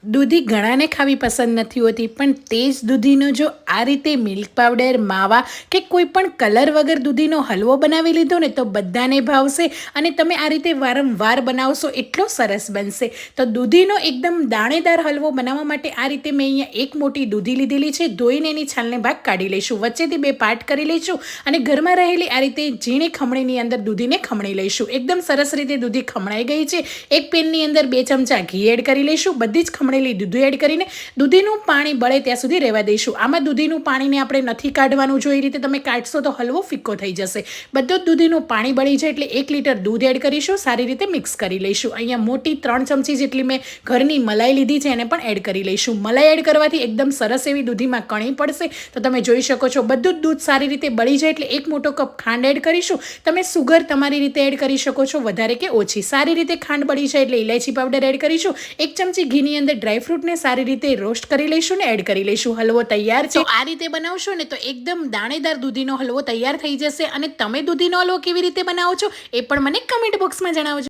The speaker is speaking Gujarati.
દૂધી ઘણાને ખાવી પસંદ નથી હોતી, પણ તે જ દૂધીનો જો આ રીતે મિલ્ક પાવડર, માવા કે કોઈ પણ કલર વગર દૂધીનો હલવો બનાવી લીધો ને તો બધાને ભાવશે અને તમે આ રીતે વારંવાર બનાવશો એટલો સરસ બનશે. તો દૂધીનો એકદમ દાણેદાર હલવો બનાવવા માટે આ રીતે મેં અહીંયા એક મોટી દૂધી લીધેલી છે. ધોઈને એની છાલને ભાગ કાઢી લઈશું, વચ્ચેથી 2 પાર્ટ કરી લઈશું અને ઘરમાં રહેલી આ રીતે ઝીણી ખમણીની અંદર દૂધીને ખમણી લઈશું. એકદમ સરસ રીતે દૂધી ખમણાઈ ગઈ છે. એક પેનની અંદર 2 ચમચા ઘી એડ કરી લઈશું. બધી જ ખમણેલી દૂધી એડ કરીને દૂધીનું પાણી બળે ત્યાં સુધી રહેવા દઈશું. આમાં દૂધીનું પાણીને આપણે નથી કાઢવાનું, જો એ રીતે તમે કાઢશો તો હલવો ફિક્કો થઈ જશે. બધું જ દૂધીનું પાણી બળી જાય એટલે 1 લીટર દૂધ એડ કરીશું, સારી રીતે મિક્સ કરી લઈશું. અહીંયા મોટી 3 ચમચી જેટલી મેં ઘરની મલાઈ લીધી છે, એને પણ એડ કરી લઈશું. મલાઈ એડ કરવાથી એકદમ સરસ એવી દૂધીમાં કણી પડશે. તો તમે જોઈ શકો છો બધું જ દૂધ સારી રીતે બળી જાય એટલે 1 મોટો કપ ખાંડ એડ કરીશું. તમે સુગર તમારી રીતે એડ કરી શકો છો, વધારે કે ઓછી. સારી રીતે ખાંડ બળી જાય એટલે ઇલાયચી પાવડર એડ કરીશું. 1 ચમચી ઘીની અંદર ડ્રાયફ્રૂટને સારી રીતે રોસ્ટ કરી લઈશું ને એડ કરી લઈશું. હલવો તૈયાર છે. તો આ રીતે બનાવશો ને તો એકદમ દાણેદાર દૂધીનો હલવો તૈયાર થઈ જશે. અને તમે દૂધીનો હલવો કેવી રીતે બનાવો છો એ પણ મને કમેન્ટ બોક્સમાં જણાવજો.